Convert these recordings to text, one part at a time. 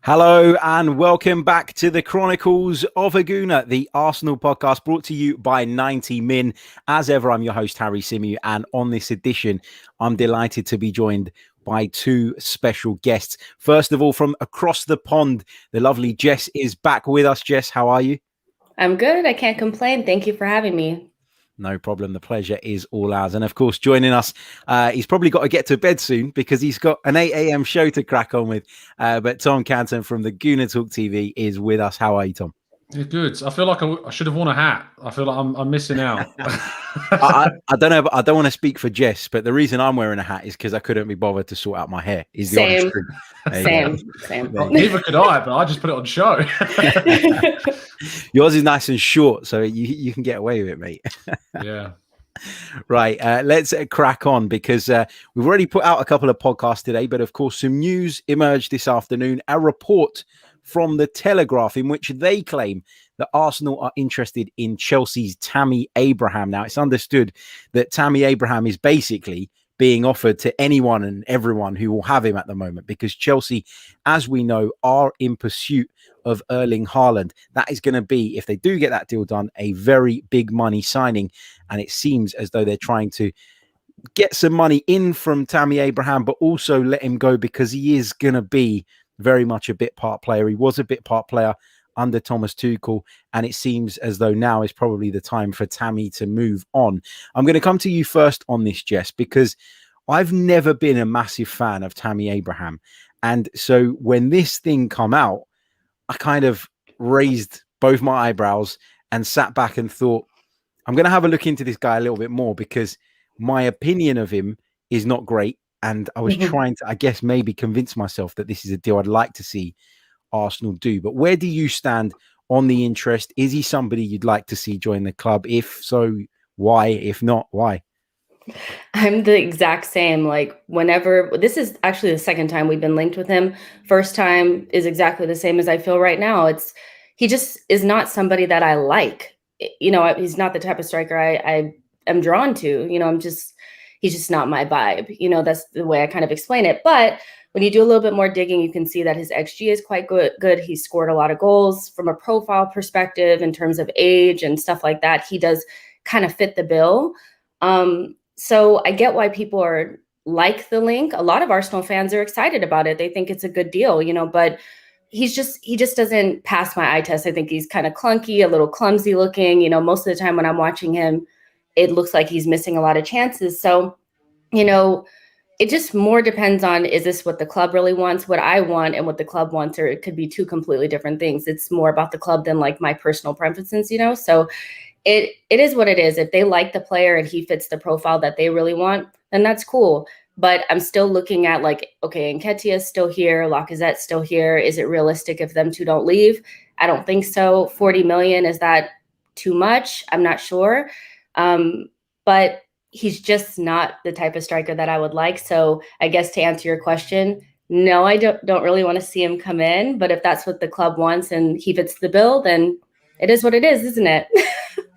Hello and welcome back to the Chronicles of a Gooner, the Arsenal podcast brought to you by 90 Min. As ever, I'm your host, Symeou, and on this edition, I'm delighted to be joined by two special guests. First of all, from across the pond, the lovely Jess is back with us. Jess, how are you? I'm good. I can't complain. Thank you for having me. No problem. The pleasure is all ours. And of course, joining us, he's probably got to get to bed soon because he's got an 8 a.m. show to crack on with. But Tom Canton from the Gooner Talk TV is with us. How are you, Tom? Yeah, good. I feel like I should have worn a hat. I feel like I'm missing out. I don't know. I don't want to speak for Jess, but the reason I'm wearing a hat is because I couldn't be bothered to sort out my hair. Is the honest truth. Same. Neither could I, but I just put it on show. Yours is nice and short, so you can get away with it, mate. Yeah. Right. Let's crack on because we've already put out a couple of podcasts today, but of course, some news emerged this afternoon. A report from the Telegraph in which they claim that Arsenal are interested in Chelsea's Tammy Abraham. Now, it's understood that Tammy Abraham is basically being offered to anyone and everyone who will have him at the moment because Chelsea, as we know, are in pursuit of Erling Haaland. That is going to be, if they do get that deal done, a very big money signing. And it seems as though they're trying to get some money in from Tammy Abraham, but also let him go because he is going to be very much a bit part player. He was a bit part player under Thomas Tuchel, and it seems as though now is probably the time for Tammy to move on. I'm going to come to you first on this, Jess, because I've never been a massive fan of Tammy Abraham. And so when this thing come out, I kind of raised both my eyebrows and sat back and thought, I'm going to have a look into this guy a little bit more because my opinion of him is not great. And I was trying to, I guess, maybe convince myself that this is a deal I'd like to see Arsenal do. But where do you stand on the interest? Is he somebody you'd like to see join the club? If so, why? If not, why? I'm the exact same. Like whenever, this is actually the second time we've been linked with him. First time is exactly the same as I feel right now. He just is not somebody that I like. You know, he's not the type of striker I am drawn to. You know, he's just not my vibe. You know, that's the way I kind of explain it. But when you do a little bit more digging, you can see that his XG is quite good. He scored a lot of goals from a profile perspective in terms of age and stuff like that. He does kind of fit the bill. So I get why people are like the link. A lot of Arsenal fans are excited about it. They think it's a good deal, you know, but he just doesn't pass my eye test. I think he's kind of clunky, a little clumsy looking. You know, most of the time when I'm watching him, it looks like he's missing a lot of chances. So, you know, it just more depends on, is this what the club really wants, what I want and what the club wants, or it could be two completely different things. It's more about the club than like my personal preferences, you know? So it is what it is. If they like the player and he fits the profile that they really want, then that's cool. But I'm still looking at like, okay, Nketiah's still here, Lacazette's still here. Is it realistic if them two don't leave? I don't think so. 40 million, is that too much? I'm not sure. But he's just not the type of striker that I would like. So I guess to answer your question, no, I don't really want to see him come in. But if that's what the club wants and he fits the bill, then it is what it is, isn't it?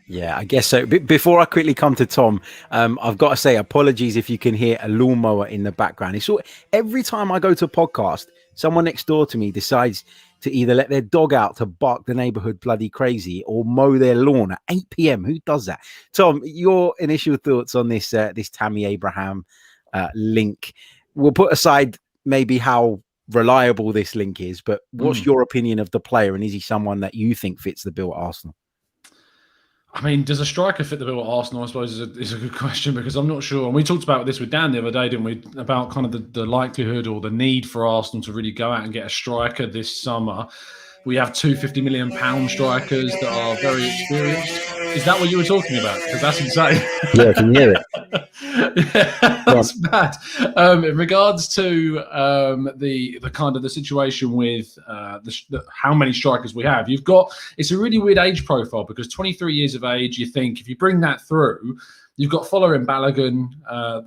Yeah, I guess so. Before I quickly come to Tom, I've got to say apologies if you can hear a lawnmower in the background. It's all, every time I go to a podcast, someone next door to me decides to either let their dog out to bark the neighborhood bloody crazy or mow their lawn at 8 p.m. Who does that? Tom, your initial thoughts on this Tammy Abraham link? We'll put aside maybe how reliable this link is, but what's your opinion of the player, and is he someone that you think fits the bill at Arsenal? I mean, does a striker fit the bill at Arsenal? I suppose is a good question because I'm not sure. And we talked about this with Dan the other day, didn't we? About kind of the likelihood or the need for Arsenal to really go out and get a striker this summer. We have two £50 million strikers that are very experienced. Is that what you were talking about? Because that's insane. Yeah, I can hear it. Yeah, that's bad. In regards to the kind of the situation with how many strikers we have, it's a really weird age profile because 23 years of age, you think if you bring that through, you've got following Balogun,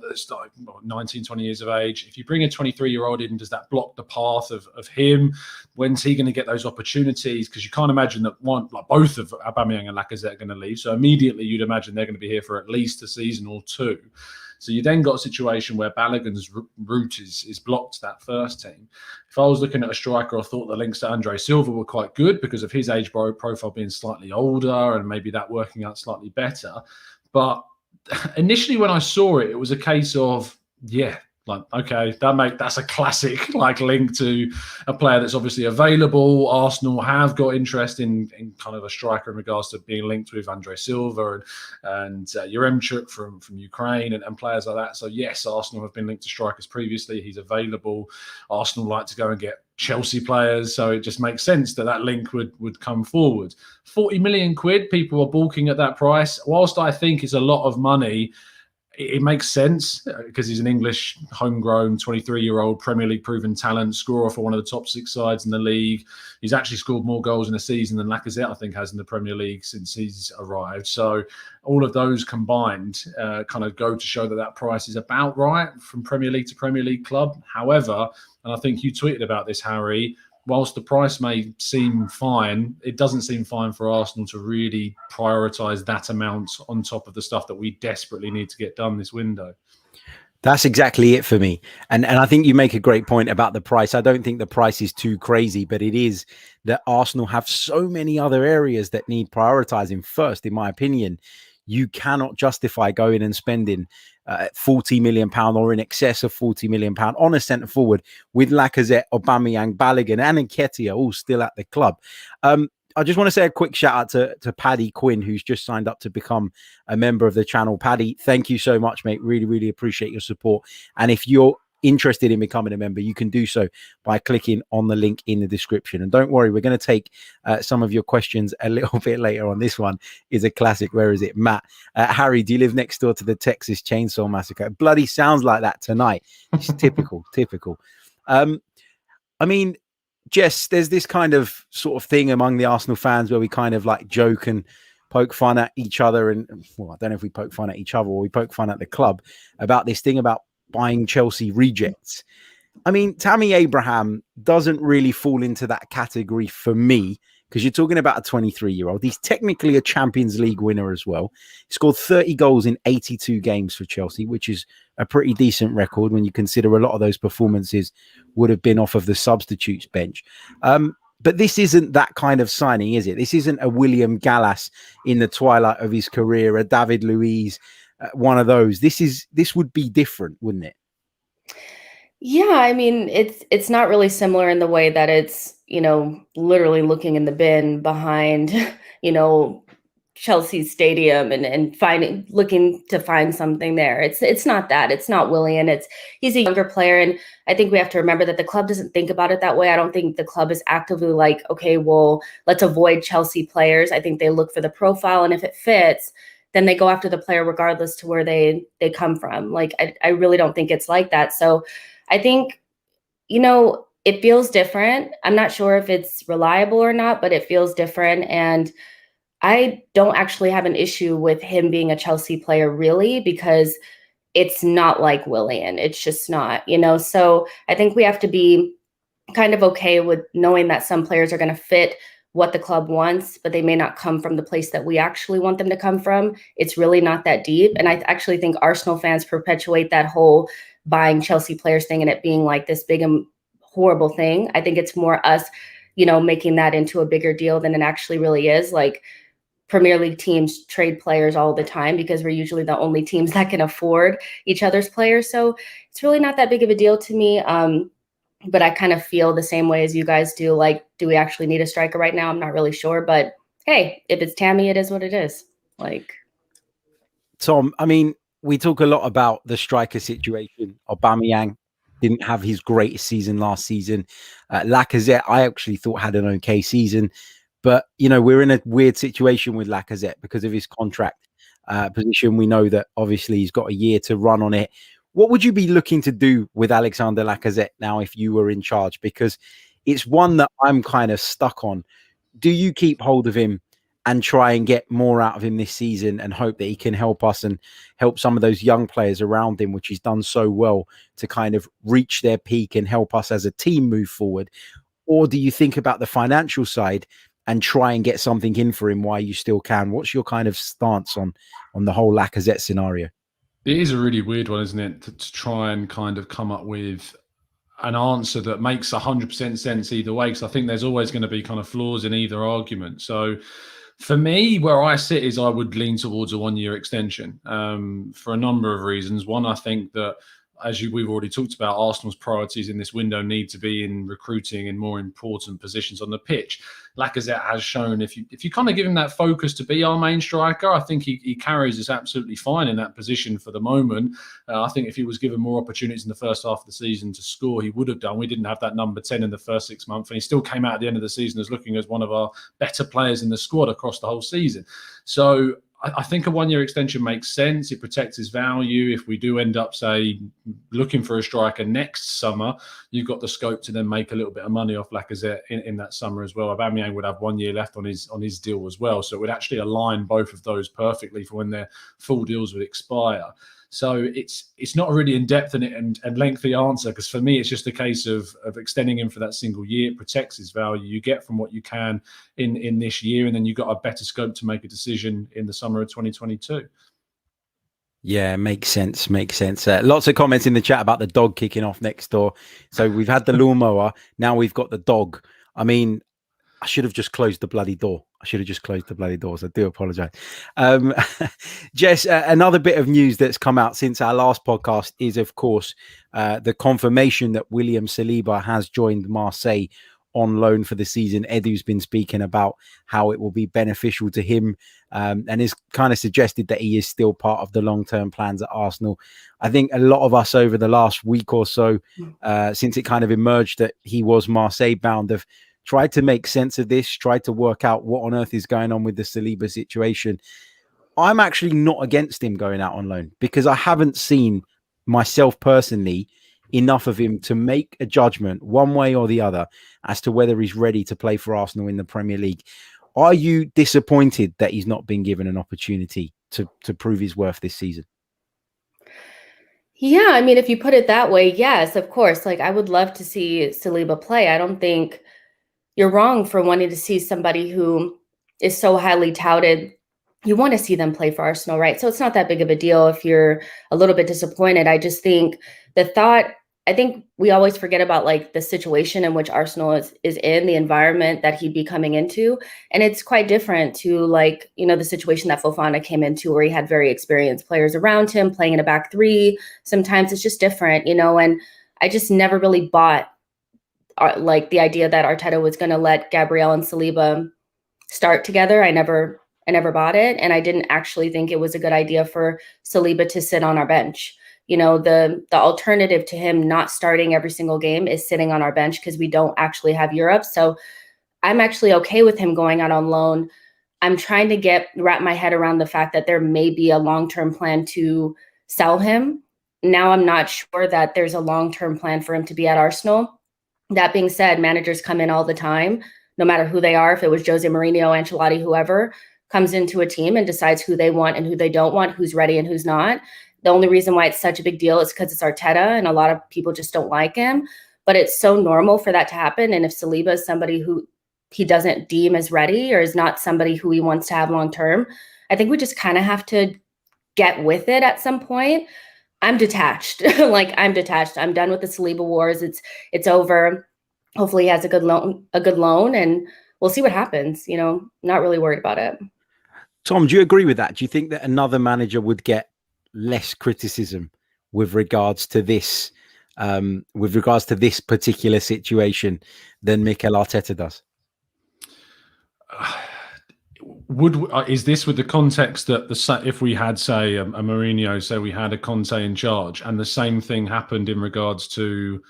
that's like 19, 20 years of age. If you bring a 23-year-old in, does that block the path of him? When's he going to get those opportunities? Because you can't imagine that both of Aubameyang and Lacazette are going to leave. So immediately you'd imagine they're going to be here for at least a season or two. So you then got a situation where Balogun's route is blocked, that first team. If I was looking at a striker, I thought the links to Andre Silva were quite good because of his age profile being slightly older and maybe that working out slightly better. But initially when I saw it, it was a case of, yeah, like, okay, that's a classic like link to a player that's obviously available. Arsenal have got interest in kind of a striker in regards to being linked with Andre Silva and Yaremchuk from Ukraine and players like that. So yes, Arsenal have been linked to strikers previously. He's available. Arsenal like to go and get Chelsea players, so it just makes sense that link would come forward. 40 million quid, people are balking at that price. Whilst I think it's a lot of money, it makes sense because he's an English homegrown 23-year-old Premier League proven talent, scorer for one of the top 6 sides in the league. He's actually scored more goals in a season than Lacazette, I think, has in the Premier League since he's arrived. So all of those combined kind of go to show that price is about right from Premier League to Premier League club. However, and I think you tweeted about this, Harry, whilst the price may seem fine, it doesn't seem fine for Arsenal to really prioritise that amount on top of the stuff that we desperately need to get done this window. That's exactly it for me. And I think you make a great point about the price. I don't think the price is too crazy, but it is that Arsenal have so many other areas that need prioritising first, in my opinion. You cannot justify going and spending £40 million or in excess of £40 million on a centre forward with Lacazette, Aubameyang, Balogun and Nketiah all still at the club. I just want to say a quick shout out to Paddy Quinn, who's just signed up to become a member of the channel. Paddy, thank you so much, mate. Really, really appreciate your support. And if you're interested in becoming a member, you can do so by clicking on the link in the description. And don't worry, we're going to take some of your questions a little bit later on. This one is a classic. Where is it? Matt, Harry, do you live next door to the Texas Chainsaw Massacre? Bloody sounds like that tonight. It's typical. I mean, Jess, there's this kind of sort of thing among the Arsenal fans where we kind of like joke and poke fun at each other. And well, I don't know if we poke fun at each other or we poke fun at the club about this thing about buying Chelsea rejects. I mean, Tammy Abraham doesn't really fall into that category for me because you're talking about a 23-year-old. He's technically a Champions League winner as well. He scored 30 goals in 82 games for Chelsea, which is a pretty decent record when you consider a lot of those performances would have been off of the substitutes bench. But this isn't that kind of signing, is it? This isn't a William Gallas in the twilight of his career, a David Luiz, one of those. This would be different, wouldn't it? Yeah, I mean, it's not really similar in the way that it's, literally looking in the bin behind, Chelsea Stadium and looking to find something there. It's not that. It's not Willian. He's a younger player, and I think we have to remember that the club doesn't think about it that way. I don't think the club is actively like, okay, well, let's avoid Chelsea players. I think they look for the profile, and if it fits, then they go after the player regardless to where they come from. Like, I really don't think it's like that. So I think, it feels different. I'm not sure if it's reliable or not, but it feels different. And I don't actually have an issue with him being a Chelsea player, really, because it's not like Willian. It's just not, So I think we have to be kind of okay with knowing that some players are going to fit what the club wants, but they may not come from the place that we actually want them to come from. It's really not that deep. And I actually think Arsenal fans perpetuate that whole buying Chelsea players thing and it being like this big and horrible thing. I think it's more us, making that into a bigger deal than it actually really is. Like, Premier League teams trade players all the time because we're usually the only teams that can afford each other's players. So it's really not that big of a deal to me. But I kind of feel the same way as you guys do. Like, do we actually need a striker right now? I'm not really sure. But hey, if it's Tammy, it is what it is. Like, Tom, I mean, we talk a lot about the striker situation. Aubameyang didn't have his greatest season last season. Lacazette, I actually thought had an okay season. But, we're in a weird situation with Lacazette because of his contract position. We know that obviously he's got a year to run on it. What would you be looking to do with Alexander Lacazette now if you were in charge? Because it's one that I'm kind of stuck on. Do you keep hold of him and try and get more out of him this season and hope that he can help us and help some of those young players around him, which he's done so well, to kind of reach their peak and help us as a team move forward? Or do you think about the financial side and try and get something in for him while you still can? What's your kind of stance on the whole Lacazette scenario? It is a really weird one, isn't it, to try and kind of come up with an answer that makes 100% sense either way, because I think there's always going to be kind of flaws in either argument. So for me, where I sit is I would lean towards a 1-year extension for a number of reasons. One, I think that, as we've already talked about, Arsenal's priorities in this window need to be in recruiting in more important positions on the pitch. Lacazette has shown if you kind of give him that focus to be our main striker, I think he carries us absolutely fine in that position for the moment. I think if he was given more opportunities in the first half of the season to score, he would have done. We didn't have that number 10 in the first 6 months, and he still came out at the end of the season as looking as one of our better players in the squad across the whole season. So I think a 1-year extension makes sense. It protects his value. If we do end up, say, looking for a striker next summer, you've got the scope to then make a little bit of money off Lacazette in that summer as well. Aubameyang would have 1 year left on his deal as well. So it would actually align both of those perfectly for when their full deals would expire. So it's not a really in-depth and lengthy answer, because for me, it's just a case of extending him for that single year. It protects his value. You get from what you can in this year, and then you've got a better scope to make a decision in the summer of 2022. Yeah, makes sense. Lots of comments in the chat about the dog kicking off next door. So we've had the lawnmower. Now we've got the dog. I mean, I should have just closed the bloody door. So I do apologize. Jess, another bit of news that's come out since our last podcast is, of course, the confirmation that William Saliba has joined Marseille on loan for the season. Edu's been speaking about how it will be beneficial to him, and has kind of suggested that he is still part of the long-term plans at Arsenal. I think a lot of us over the last week or so, since it kind of emerged that he was Marseille bound, have tried to make sense of this, tried to work out what on earth is going on with the Saliba situation. I'm actually not against him going out on loan, because I haven't seen myself personally enough of him to make a judgment one way or the other as to whether he's ready to play for Arsenal in the Premier League. Are you disappointed that he's not been given an opportunity to prove his worth this season? Yeah, I mean, if you put it that way, yes, of course. Like, I would love to see Saliba play. I don't think you're wrong for wanting to see somebody who is so highly touted. You want to see them play for Arsenal, right? So it's not that big of a deal if you're a little bit disappointed. I just think I think we always forget about like the situation in which Arsenal is in, the environment that he'd be coming into. And it's quite different to, like, you know, the situation that Fofana came into, where he had very experienced players around him playing in a back three. Sometimes it's just different, you know, and I just never really bought like the idea that Arteta was going to let Gabriel and Saliba start together. I never bought it. And I didn't actually think it was a good idea for Saliba to sit on our bench. You know, the alternative to him not starting every single game is sitting on our bench, because we don't actually have Europe. So I'm actually okay with him going out on loan. I'm trying to wrap my head around the fact that there may be a long-term plan to sell him. Now I'm not sure that there's a long-term plan for him to be at Arsenal. That being said, managers come in all the time, no matter who they are. If it was Jose Mourinho, Ancelotti, whoever comes into a team and decides who they want and who they don't want, who's ready and who's not. The only reason why it's such a big deal is because it's Arteta, and a lot of people just don't like him. But it's so normal for that to happen. And if Saliba is somebody who he doesn't deem as ready, or is not somebody who he wants to have long term, I think we just kind of have to get with it at some point. I'm detached. I'm detached. I'm done with the Saliba wars. It's over. Hopefully he has a good loan, and we'll see what happens. You know, not really worried about it. Tom, do you agree with that? Do you think that another manager would get less criticism with regards to this particular situation than Mikel Arteta does? Is this with the context that if we had, say, a Mourinho, so we had a Conte in charge, and the same thing happened in regards to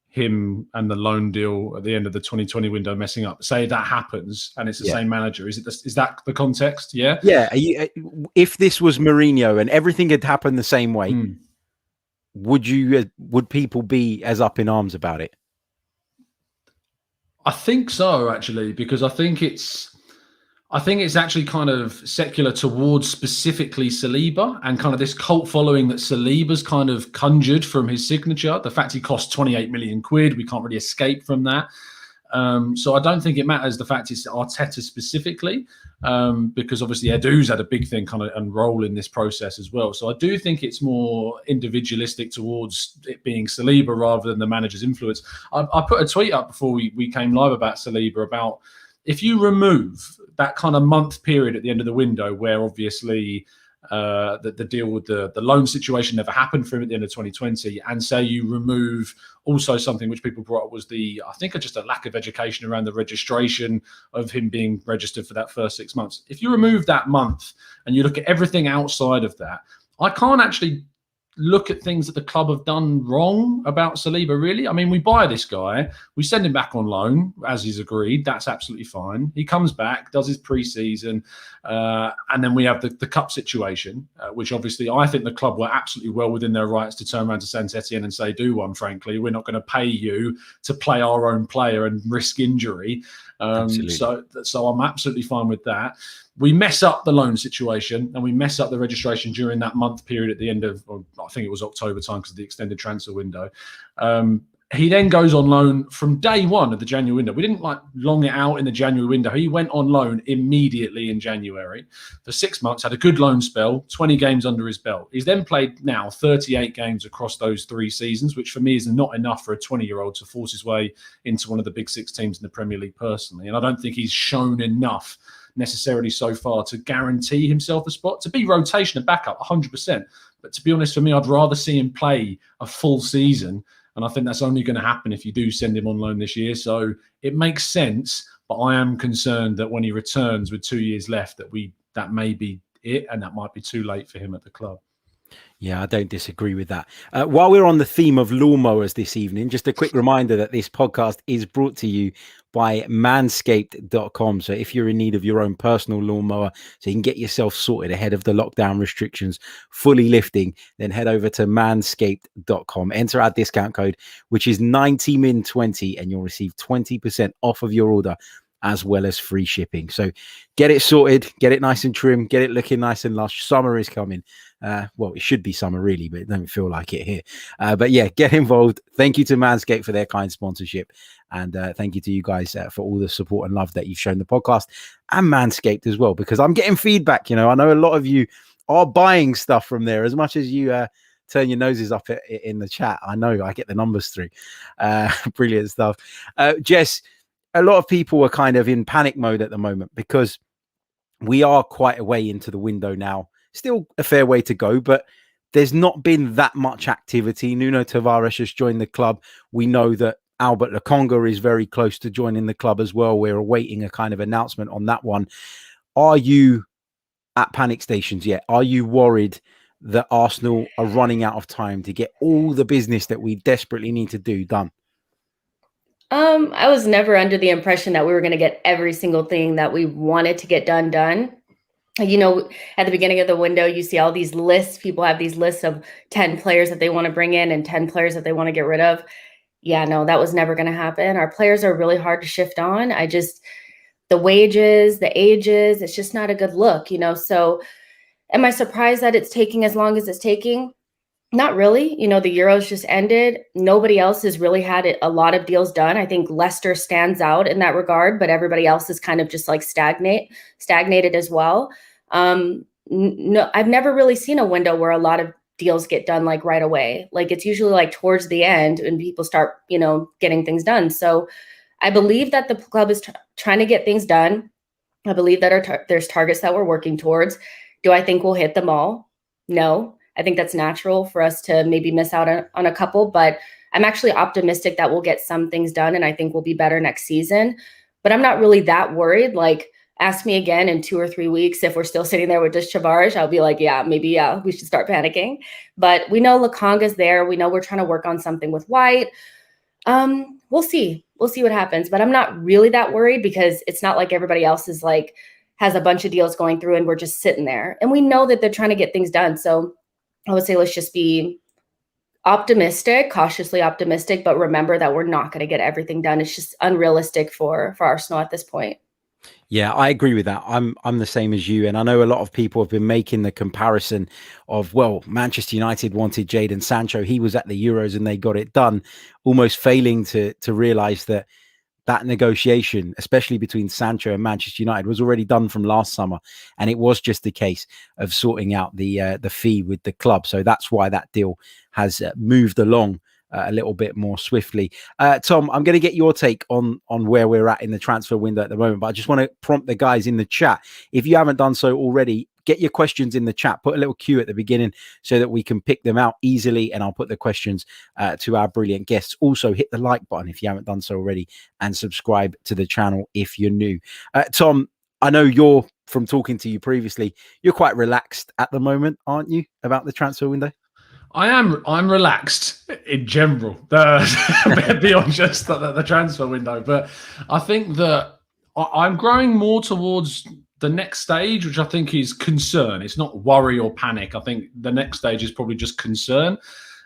him and the loan deal at the end of the 2020 window messing up? Say that happens and it's the same manager. Is that the context? Yeah. Yeah. If this was Mourinho and everything had happened the same way, would people be as up in arms about it? I think so, actually, because I think it's actually kind of secular towards specifically Saliba and kind of this cult following that Saliba's kind of conjured from his signature. The fact he cost 28 million quid, we can't really escape from that. So I don't think it matters the fact it's Arteta specifically, because obviously Edu's had a big thing kind of and role in this process as well. So I do think it's more individualistic towards it being Saliba rather than the manager's influence. I put a tweet up before we came live about Saliba about if you remove that kind of month period at the end of the window where obviously the deal with the loan situation never happened for him at the end of 2020, and say you remove also something which people brought up was I think just a lack of education around the registration of him being registered for that first 6 months. If you remove that month and you look at everything outside of that, I can't actually look at things that the club have done wrong about Saliba, really. I mean, we buy this guy, we send him back on loan, as he's agreed. That's absolutely fine. He comes back, does his pre-season, and then we have the cup situation, which obviously I think the club were absolutely well within their rights to turn around to Saint-Etienne and say, do one, frankly. We're not going to pay you to play our own player and risk injury. So I'm absolutely fine with that. We mess up the loan situation and we mess up the registration during that month period at the end of, I think it was October time because of the extended transfer window. He then goes on loan from day one of the January window. We didn't long it out in the January window. He went on loan immediately in January for 6 months, had a good loan spell, 20 games under his belt. He's then played now 38 games across those 3 seasons, which for me is not enough for a 20-year-old to force his way into one of the big 6 teams in the Premier League personally. And I don't think he's shown enough necessarily so far to guarantee himself a spot. To be rotation and backup, 100%. But to be honest, for me, I'd rather see him play a full season. And I think that's only going to happen if you do send him on loan this year. So it makes sense, but I am concerned that when he returns with 2 years left, that may be it, and that might be too late for him at the club. Yeah, I don't disagree with that. While we're on the theme of lawnmowers this evening, just a quick reminder that this podcast is brought to you by manscaped.com. So if you're in need of your own personal lawnmower, so you can get yourself sorted ahead of the lockdown restrictions fully lifting, then head over to manscaped.com. Enter our discount code, which is 90min20, and you'll receive 20% off of your order, as well as free shipping. So get it sorted, get it nice and trim, get it looking nice and lush. Summer is coming. Well, it should be summer really, but it don't feel like it here. But yeah, get involved. Thank you to Manscaped for their kind sponsorship. And thank you to you guys for all the support and love that you've shown the podcast and Manscaped as well, because I'm getting feedback. You know, I know a lot of you are buying stuff from there as much as you turn your noses up in the chat. I know I get the numbers through. Brilliant stuff. Jess, a lot of people are kind of in panic mode at the moment because we are quite a way into the window now. Still a fair way to go, but there's not been that much activity. Nuno Tavares has joined the club. We know that Albert Lokonga is very close to joining the club as well. We're awaiting a kind of announcement on that one. Are you at panic stations yet? Are you worried that Arsenal are running out of time to get all the business that we desperately need to do done? I was never under the impression that we were going to get every single thing that we wanted to get done. You know, at the beginning of the window, you see all these lists. People have these lists of 10 players that they want to bring in and 10 players that they want to get rid of. Yeah, no, that was never going to happen. Our players are really hard to shift on. The wages, the ages, it's just not a good look, you know. So am I surprised that it's taking as long as it's taking? Not really. You know, the Euros just ended. Nobody else has really had a lot of deals done. I think Leicester stands out in that regard, but everybody else is kind of just like stagnated as well. No, I've never really seen a window where a lot of deals get done like right away. Like it's usually like towards the end and people start, you know, getting things done. So I believe that the club is trying to get things done. I believe that there's targets that we're working towards. Do I think we'll hit them all? No. I think that's natural for us to maybe miss out on a couple, but I'm actually optimistic that we'll get some things done and I think we'll be better next season. But I'm not really that worried. Like, ask me again in 2 or 3 weeks if we're still sitting there with just Tavares, I'll be like, maybe we should start panicking. But we know Lokonga's there. We know we're trying to work on something with White. We'll see. We'll see what happens. But I'm not really that worried because it's not like everybody else is like has a bunch of deals going through and we're just sitting there. And we know that they're trying to get things done. So I would say let's just be optimistic, cautiously optimistic, but remember that we're not going to get everything done. It's just unrealistic for Arsenal at this point. Yeah, I agree with that. I'm the same as you. And I know a lot of people have been making the comparison of, well, Manchester United wanted Jadon Sancho. He was at the Euros and they got it done, almost failing to realize that that negotiation, especially between Sancho and Manchester United, was already done from last summer, and it was just a case of sorting out the fee with the club. So that's why that deal has moved along a little bit more swiftly. Tom, I'm going to get your take on where we're at in the transfer window at the moment, but I just want to prompt the guys in the chat. If you haven't done so already, get your questions in the chat. Put a little queue at the beginning so that we can pick them out easily, and I'll put the questions to our brilliant guests. Also, hit the like button if you haven't done so already, and subscribe to the channel if you're new. Tom, I know you're, from talking to you previously, you're quite relaxed at the moment, aren't you, about the transfer window? I'm relaxed in general, beyond just the transfer window. But I think that I'm growing more towards the next stage, which I think is concern. It's not worry or panic. I think the next stage is probably just concern.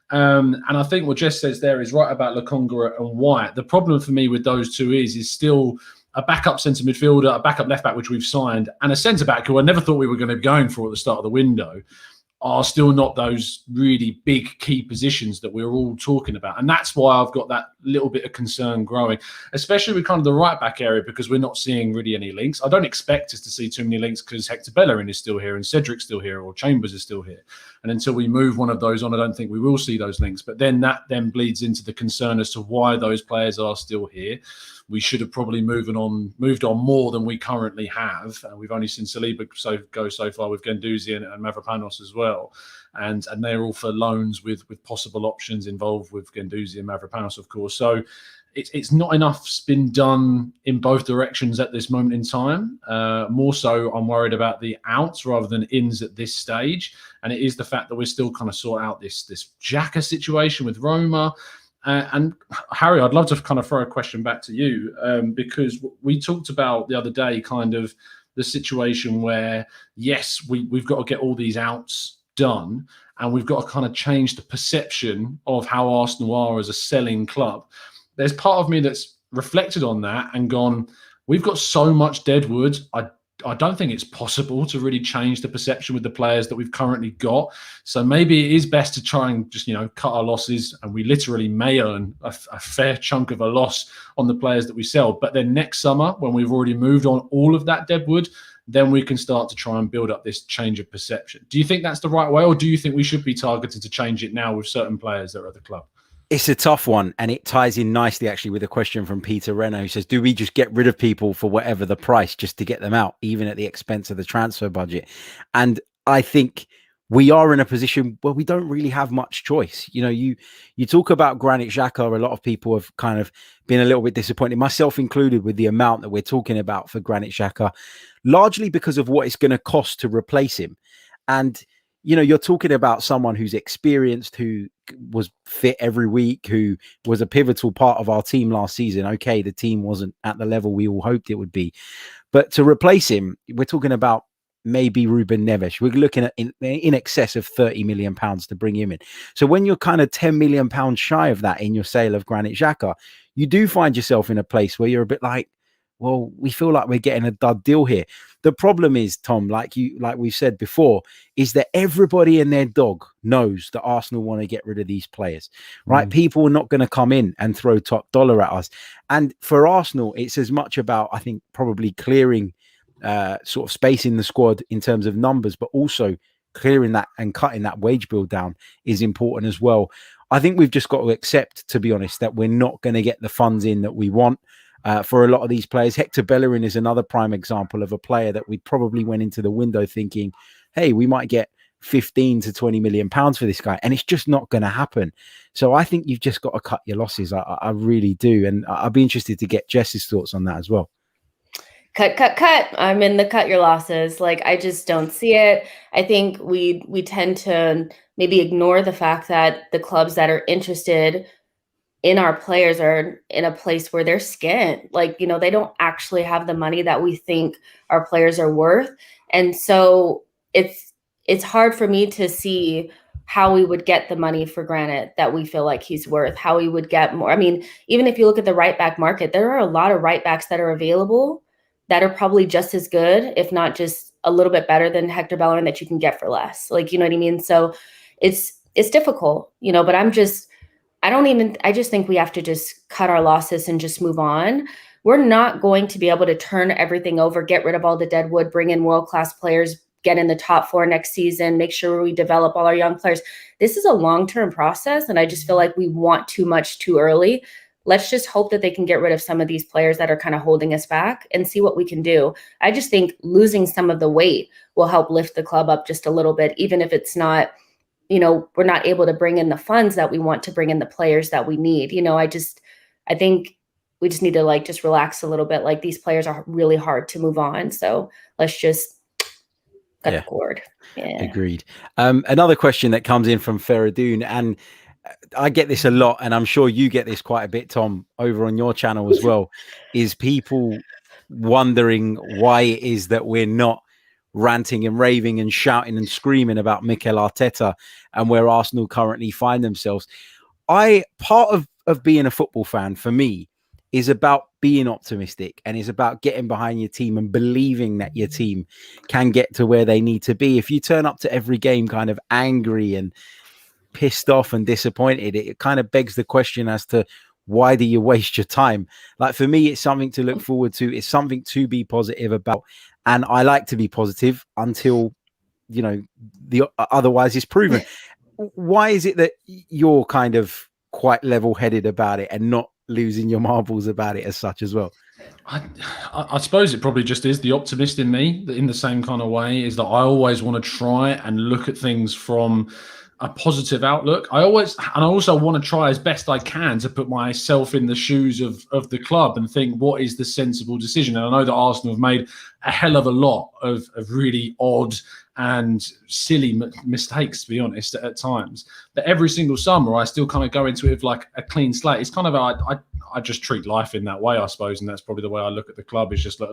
And I think what Jess says there is right about Lokonga and White. The problem for me with those two is still a backup centre midfielder, a backup left back, which we've signed, and a centre back who I never thought we were going to be going for at the start of the window, are still not those really big key positions that we're all talking about. And that's why I've got that little bit of concern growing, especially with kind of the right back area, because we're not seeing really any links. I don't expect us to see too many links because Hector Bellerin is still here and Cedric's still here, or Chambers is still here. And until we move one of those on, I don't think we will see those links. But then that then bleeds into the concern as to why those players are still here. We should have probably moved on more than we currently have. We've only seen Saliba go so far with Guendouzi and Mavropanos as well. And they're all for loans with possible options involved with Guendouzi and Mavropanos, of course. So it's not enough's been done in both directions at this moment in time. More so, I'm worried about the outs rather than ins at this stage. And it is the fact that we're still kind of sort out this Xhaka situation with Roma. And Harry, I'd love to kind of throw a question back to you, because we talked about the other day kind of the situation where, yes, we've got to get all these outs done, and we've got to kind of change the perception of how Arsenal are as a selling club. There's part of me that's reflected on that and gone, we've got so much deadwood. I don't think it's possible to really change the perception with the players that we've currently got. So maybe it is best to try and just, cut our losses, and we literally may earn a fair chunk of a loss on the players that we sell. But then next summer, when we've already moved on all of that deadwood, then we can start to try and build up this change of perception. Do you think that's the right way, or do you think we should be targeted to change it now with certain players that are at the club? It's a tough one, and it ties in nicely actually with a question from Peter Renner, who says, do we just get rid of people for whatever the price just to get them out, even at the expense of the transfer budget? And I think we are in a position where we don't really have much choice. You talk about Granit Xhaka, a lot of people have kind of been a little bit disappointed, myself included, with the amount that we're talking about for Granit Xhaka, largely because of what it's going to cost to replace him. And you're talking about someone who's experienced, who was fit every week, who was a pivotal part of our team last season. Okay, the team wasn't at the level we all hoped it would be. But to replace him, we're talking about maybe Ruben Neves. We're looking at in excess of £30 million to bring him in. So when you're kind of £10 million shy of that in your sale of Granit Xhaka, you do find yourself in a place where you're a bit like, well, we feel like we're getting a dud deal here. The problem is, Tom, like we've said before, is that everybody and their dog knows that Arsenal want to get rid of these players, right? People are not going to come in and throw top dollar at us. And for Arsenal, it's as much about, I think, probably clearing sort of space in the squad in terms of numbers, but also clearing that and cutting that wage bill down is important as well. I think we've just got to accept, to be honest, that we're not going to get the funds in that we want. For a lot of these players. Hector Bellerin is another prime example of a player that we probably went into the window thinking, hey, we might get 15 to 20 million pounds for this guy, and it's just not going to happen. So I think you've just got to cut your losses. I really do, and I'd be interested to get Jess's thoughts on that as well. Cut. I'm in the cut your losses. Like, I just don't see it. I think we tend to maybe ignore the fact that the clubs that are interested in our players are in a place where they're skint. Like, they don't actually have the money that we think our players are worth. And so it's hard for me to see how we would get the money for Granit that we feel like he's worth, how we would get more. I mean, even if you look at the right back market, there are a lot of right backs that are available that are probably just as good, if not just a little bit better than Hector Bellerin, that you can get for less. Like, you know what I mean? So it's difficult, but I just think we have to just cut our losses and just move on. we're not going to be able to turn everything over, get rid of all the dead wood, bring in world-class players, get in the top 4 next season, make sure we develop all our young players. This is a long-term process, and I just feel like we want too much too early. Let's just hope that they can get rid of some of these players that are kind of holding us back and see what we can do. I just think losing some of the weight will help lift the club up just a little bit, even if it's not, we're not able to bring in the funds that we want to bring in the players that we need. I think we just need to just relax a little bit. Like, these players are really hard to move on. So let's just cut the cord. Yeah. Agreed. Another question that comes in from Feradoon, and I get this a lot, and I'm sure you get this quite a bit, Tom, over on your channel as well, is people wondering why it is that we're not ranting and raving and shouting and screaming about Mikel Arteta and where Arsenal currently find themselves. Part of being a football fan for me is about being optimistic, and is about getting behind your team and believing that your team can get to where they need to be. If you turn up to every game kind of angry and pissed off and disappointed, it kind of begs the question as to why do you waste your time? Like, for me, it's something to look forward to. It's something to be positive about. And I like to be positive until, the otherwise is proven. Why is it that you're kind of quite level-headed about it and not losing your marbles about it as such as well? I suppose it probably just is the optimist in me, in the same kind of way, is that I always want to try and look at things from a positive outlook. I also want to try as best I can to put myself in the shoes of the club and think, what is the sensible decision? And I know that Arsenal have made a hell of a lot of really odd and silly mistakes, to be honest, at times. But every single summer, I still kind of go into it with like a clean slate. It's kind of I just treat life in that way, I suppose, and that's probably the way I look at the club. Is just look,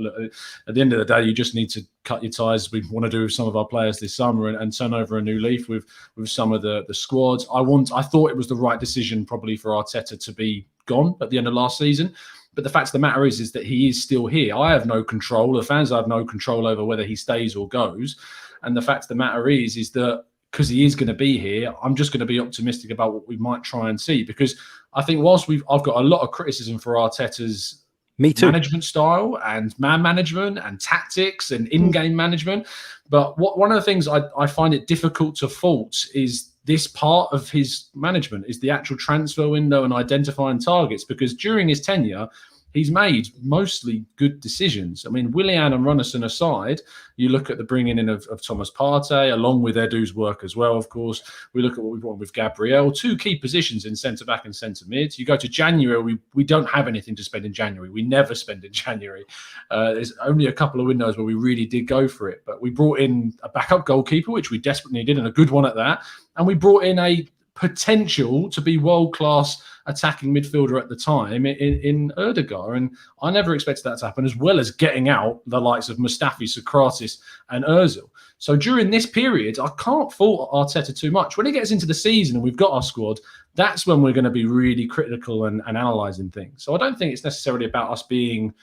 at the end of the day, you just need to cut your ties. We want to do with some of our players this summer and turn over a new leaf with some of the squads. I thought it was the right decision probably for Arteta to be gone at the end of last season. But the fact of the matter is that he is still here. I have no control. The fans have no control over whether he stays or goes. And the fact of the matter is that because he is going to be here, I'm just going to be optimistic about what we might try and see. Because I think whilst I've got a lot of criticism for Arteta's management style and man management and tactics and in-game management, but one of the things I find it difficult to fault is this part of his management is the actual transfer window and identifying targets, because during his tenure, he's made mostly good decisions. I mean, Willian and Runnison aside, you look at the bringing in of Thomas Partey, along with Edu's work as well, of course. We look at what we've won with Gabriel, 2 key positions in centre-back and centre-mid. You go to January, we don't have anything to spend in January. We never spend in January. There's only a couple of windows where we really did go for it. But we brought in a backup goalkeeper, which we desperately needed, and a good one at that. And we brought in a potential to be world-class attacking midfielder at the time in Erdegar. And I never expected that to happen, as well as getting out the likes of Mustafi, Socrates and Ozil. So during this period, I can't fault Arteta too much. When it gets into the season and we've got our squad, that's when we're going to be really critical and analysing things. So I don't think it's necessarily about us being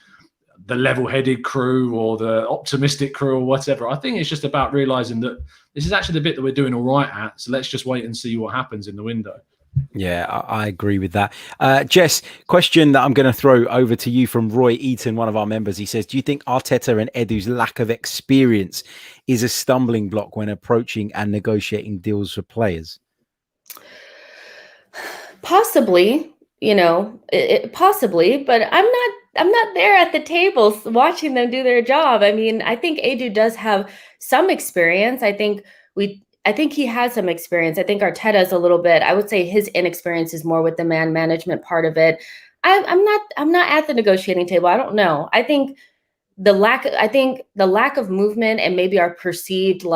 the level-headed crew or the optimistic crew or whatever. I think it's just about realising that this is actually the bit that we're doing all right at. So let's just wait and see what happens in the window. Yeah, I agree with that. Jess, question that I'm going to throw over to you from Roy Eaton, one of our members. He says, do you think Arteta and Edu's lack of experience is a stumbling block when approaching and negotiating deals for players? Possibly, possibly, but I'm not there at the table watching them do their job. I mean, I think Edu does have some experience. I think he has some experience. I think Arteta is a little bit, I would say his inexperience is more with the man management part of it. I'm not at the negotiating table. I don't know. I think the lack of movement and maybe our perceived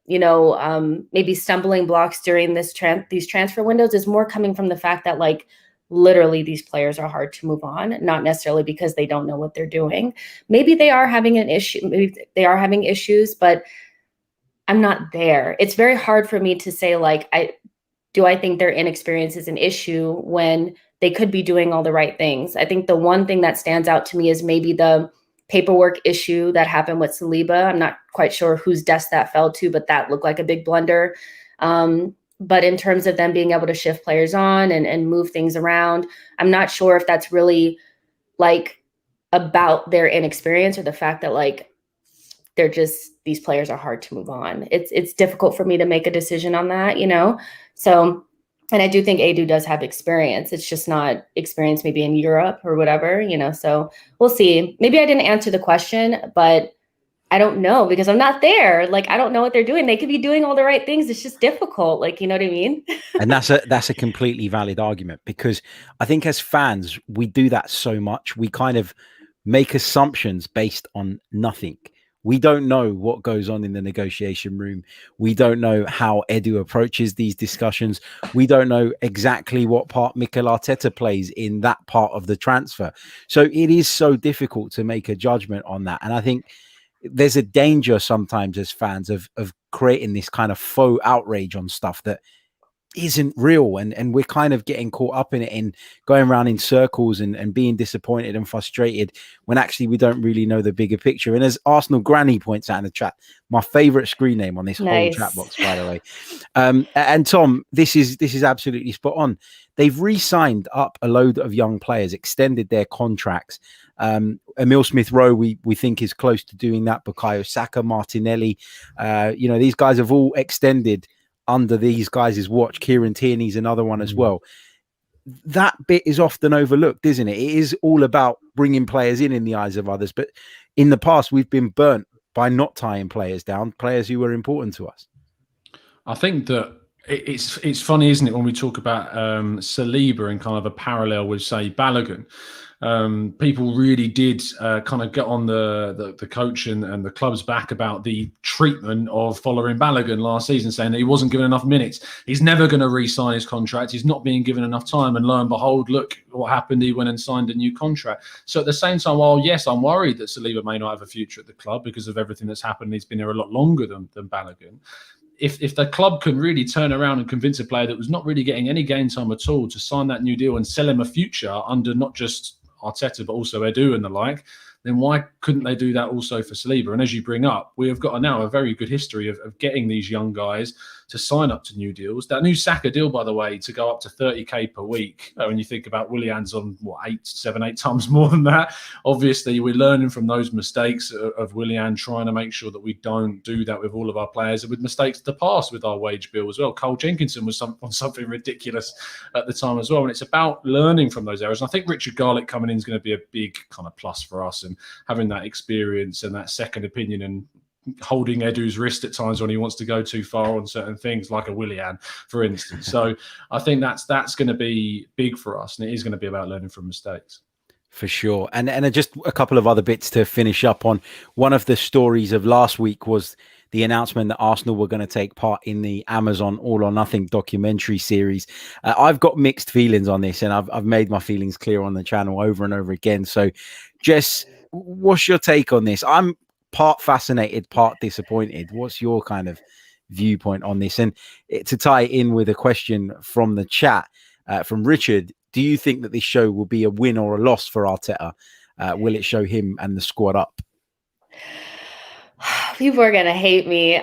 maybe stumbling blocks during these transfer windows is more coming from the fact that literally these players are hard to move on, not necessarily because they don't know what they're doing. Maybe they are having an issue. Maybe they are having issues, but I'm not there. It's very hard for me to say, I think their inexperience is an issue when they could be doing all the right things. I think the one thing that stands out to me is maybe the paperwork issue that happened with Saliba. I'm not quite sure whose desk that fell to, but that looked like a big blunder. But in terms of them being able to shift players on and move things around, I'm not sure if that's really about their inexperience or the fact that like these players are hard to move on. It's difficult for me to make a decision on that, So, and I do think Edu does have experience. It's just not experience maybe in Europe or whatever, So we'll see. Maybe I didn't answer the question, but I don't know because I'm not there. Like, I don't know what they're doing. They could be doing all the right things. It's just difficult. Like, you know what I mean? And that's a completely valid argument, because I think as fans, we do that so much. We kind of make assumptions based on nothing. We don't know what goes on in the negotiation room. We don't know how Edu approaches these discussions. We don't know exactly what part Mikel Arteta plays in that part of the transfer. So it is so difficult to make a judgment on that. And I think there's a danger sometimes as fans of creating this kind of faux outrage on stuff that isn't real, and we're kind of getting caught up in it and going around in circles and being disappointed and frustrated when actually we don't really know the bigger picture. And as Arsenal Granny points out in the chat, my favorite screen name on this whole chat box, by the way. And Tom, this is absolutely spot on. They've re-signed up a load of young players, extended their contracts. Emil Smith-Rowe, we think is close to doing that. Bukayo Saka, Martinelli, these guys have all extended under these guys' watch. Kieran Tierney's another one as well. That bit is often overlooked, isn't it? It is all about bringing players in the eyes of others. But in the past, we've been burnt by not tying players down, players who were important to us. I think that it's funny, isn't it, when we talk about Saliba and kind of a parallel with, say, Balogun. People really did kind of get on the coach and the club's back about the treatment of following Balogun last season, saying that he wasn't given enough minutes. He's never going to re-sign his contract. He's not being given enough time. And lo and behold, look what happened. He went and signed a new contract. So at the same time, while yes, I'm worried that Saliba may not have a future at the club because of everything that's happened, he's been here a lot longer than Balogun. If the club can really turn around and convince a player that was not really getting any game time at all to sign that new deal and sell him a future under not just Arteta but also Edu and the like, then why couldn't they do that also for Saliba? And as you bring up, we have got now a very good history of getting these young guys to sign up to new deals. That new Saka deal, by the way, to go up to 30k per week, when you think about Willian's on, 8 times more than that. Obviously, we're learning from those mistakes of Willian, trying to make sure that we don't do that with all of our players and with mistakes of the past with our wage bill as well. Cole Jenkinson was on something ridiculous at the time as well. And it's about learning from those errors. And I think Richard Garlick coming in is going to be a big kind of plus for us, and having that experience and that second opinion and holding Edu's wrist at times when he wants to go too far on certain things, like a Willian, for instance. So I think that's going to be big for us, and it is going to be about learning from mistakes. For sure. And just a couple of other bits to finish up on. One of the stories of last week was the announcement that Arsenal were going to take part in the Amazon All or Nothing documentary series. I've got mixed feelings on this, and I've made my feelings clear on the channel over and over again. So, Jess, what's your take on this? I'm part fascinated, part disappointed. What's your kind of viewpoint on this? And to tie it in with a question from the chat, from Richard, do you think that this show will be a win or a loss for Arteta? Will it show him and the squad up? People are gonna hate me.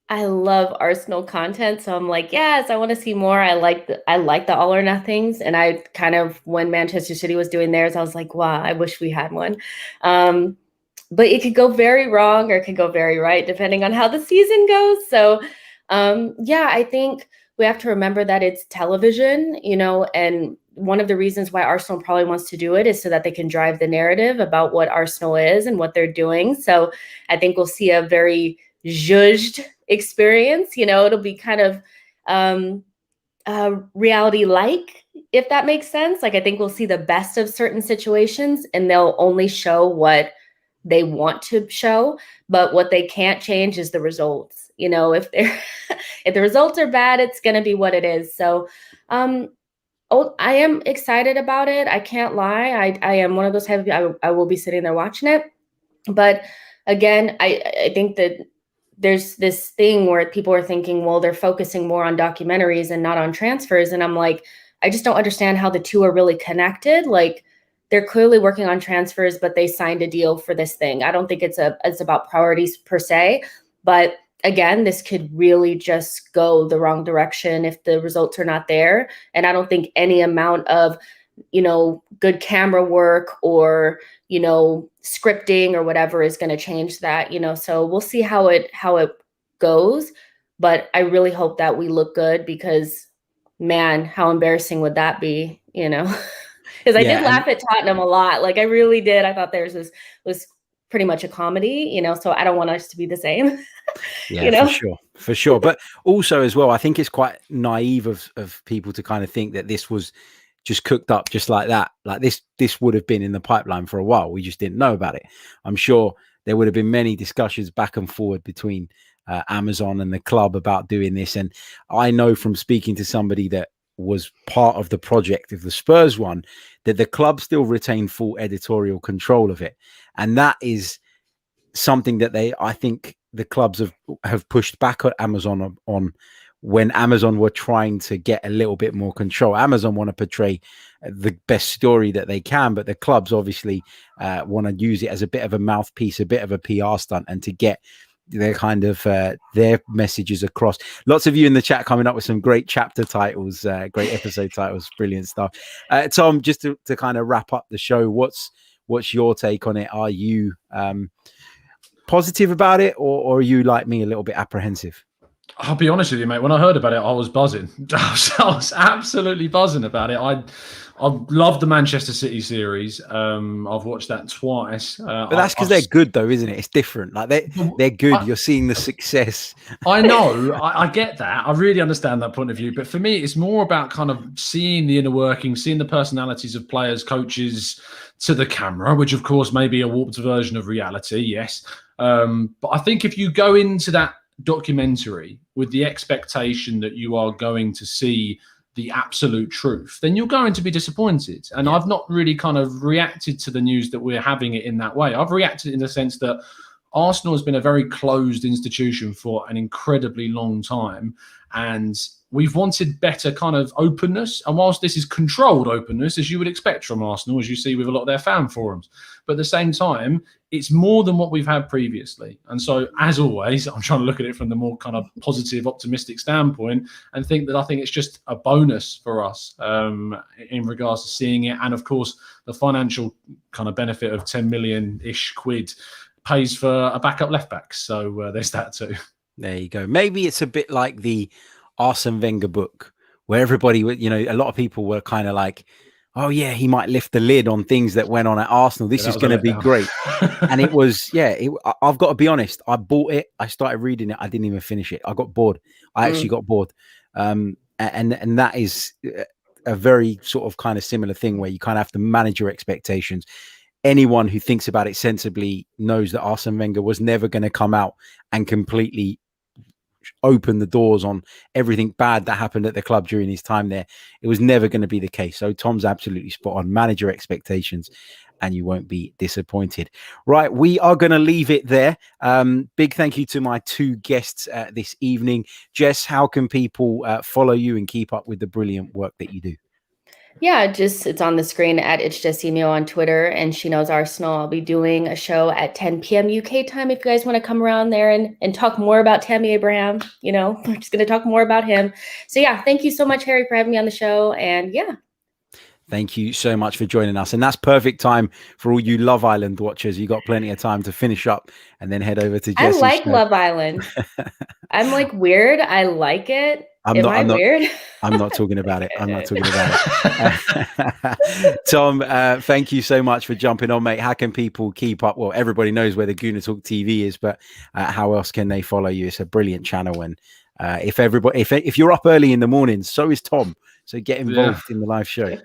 I love Arsenal content, so I'm like, yes, I want to see more. I like the all or nothings, and I kind of, when Manchester City was doing theirs, I was like, wow, I wish we had one. But it could go very wrong or it could go very right, depending on how the season goes. So, I think we have to remember that it's television, and one of the reasons why Arsenal probably wants to do it is so that they can drive the narrative about what Arsenal is and what they're doing. So I think we'll see a very zhuzhed experience. It'll be kind of reality-like, if that makes sense. Like, I think we'll see the best of certain situations, and they'll only show what they want to show, but what they can't change is the results. If the results are bad, it's going to be what it is. So I am excited about it. I can't lie. I am one of those type of, I will be sitting there watching it. But again, I think that there's this thing where people are thinking, well, they're focusing more on documentaries and not on transfers. And I'm like, I just don't understand how the two are really connected. Like, they're clearly working on transfers, but they signed a deal for this thing. I don't think it's about priorities per se, but again, this could really just go the wrong direction if the results are not there. And I don't think any amount of good camera work or, scripting or whatever is going to change that, so we'll see how it goes. But I really hope that we look good, because man, how embarrassing would that be, because I did laugh at Tottenham a lot. Like, I really did. I thought theirs was pretty much a comedy, so I don't want us to be the same. Yeah, for sure. But also as well, I think it's quite naive of people to kind of think that this was just cooked up just like that. Like this would have been in the pipeline for a while. We just didn't know about it. I'm sure there would have been many discussions back and forward between Amazon and the club about doing this. And I know from speaking to somebody that was part of the project of the Spurs one, that the club still retain full editorial control of it. And that is something that I think the clubs have pushed back at Amazon on when Amazon were trying to get a little bit more control. Amazon want to portray the best story that they can, but the clubs obviously want to use it as a bit of a mouthpiece, a bit of a PR stunt, and to get their kind of their messages across. Lots of you in the chat coming up with some great chapter titles, great episode titles, brilliant stuff. Tom, just to kind of wrap up the show, what's your take on it? Are you positive about it, or are you like me, a little bit apprehensive? I'll be honest with you, mate. When I heard about it, I was buzzing. I was absolutely buzzing about it. I love the Manchester City series. I've watched that twice. But that's because they're good, though, isn't it? It's different. Like they're good. You're seeing the success. I know. I get that. I really understand that point of view. But for me, it's more about kind of seeing the inner working, seeing the personalities of players, coaches to the camera, which, of course, may be a warped version of reality. Yes. But I think if you go into that documentary with the expectation that you are going to see the absolute truth, then you're going to be disappointed. And I've not really kind of reacted to the news that we're having it in that way. I've reacted in the sense that Arsenal has been a very closed institution for an incredibly long time, and we've wanted better kind of openness. And whilst this is controlled openness, as you would expect from Arsenal, as you see with a lot of their fan forums, but at the same time, it's more than what we've had previously. And so, as always, I'm trying to look at it from the more kind of positive, optimistic standpoint, and think it's just a bonus for us in regards to seeing it. And of course, the financial kind of benefit of 10 million-ish quid pays for a backup left back. So there's that too. There you go. Maybe it's a bit like the Arsene Wenger book, where everybody, a lot of people were kind of like, oh yeah, he might lift the lid on things that went on at Arsenal. This is going to be great. And it was, I've got to be honest. I bought it. I started reading it. I didn't even finish it. I got bored. I actually got bored. And that is a very sort of kind of similar thing where you kind of have to manage your expectations. Anyone who thinks about it sensibly knows that Arsene Wenger was never going to come out and completely open the doors on everything bad that happened at the club during his time there. It was never going to be the case. So Tom's absolutely spot on. Manage your expectations and you won't be disappointed. Right, we are going to leave it there. Big thank you to my two guests this evening. Jess, how can people follow you and keep up with the brilliant work that you do? Yeah, it's on the screen at It's Just Symeou on Twitter, and She Knows Arsenal. I'll be doing a show at 10 p.m. UK time if you guys want to come around there and talk more about Tammy Abraham. We're just going to talk more about him. So yeah, thank you so much, Harry, for having me on the show. And yeah. Thank you so much for joining us. And that's perfect time for all you Love Island watchers. You got plenty of time to finish up and then head over to Jess. I like Love Island. I'm like weird. I like it. Am I weird? I'm not talking about it. I'm not talking about it. Tom, thank you so much for jumping on, mate. How can people keep up? Well, everybody knows where the Gooner Talk TV is, but how else can they follow you? It's a brilliant channel. And if you're up early in the morning, so is Tom. So get involved in the live show.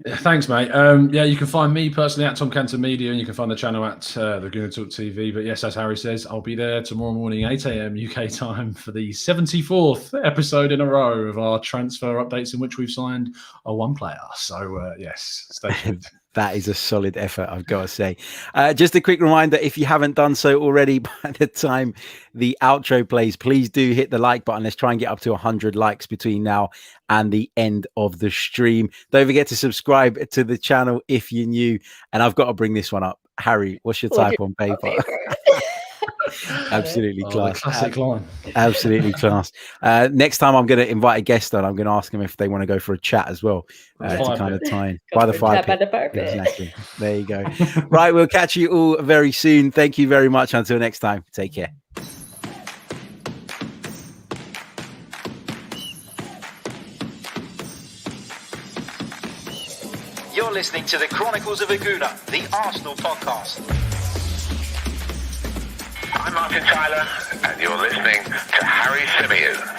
Thanks, mate. You can find me personally at Tom Canton Media, and you can find the channel at the Gooner Talk TV. But yes, as Harry says, I'll be there tomorrow morning, 8 a.m. UK time, for the 74th episode in a row of our transfer updates, in which we've signed one player. So yes, stay tuned. That is a solid effort, I've got to say. Just a quick reminder, if you haven't done so already, by the time the outro plays, please do hit the like button. Let's try and get up to 100 likes between now and the end of the stream. Don't forget to subscribe to the channel if you're new. And I've got to bring this one up. Harry, what's your type on paper? Absolutely class. The classic line. Absolutely class. Next time I'm going to invite a guest on, I'm going to ask them if they want to go for a chat as well to kind of tie in. By the fire pit. Exactly. There you go. Right, we'll catch you all very soon. Thank you very much. Until next time, take care. You're listening to the Chronicles of a Gooner, the Arsenal podcast. I'm Martin Tyler, and you're listening to Harry Symeou.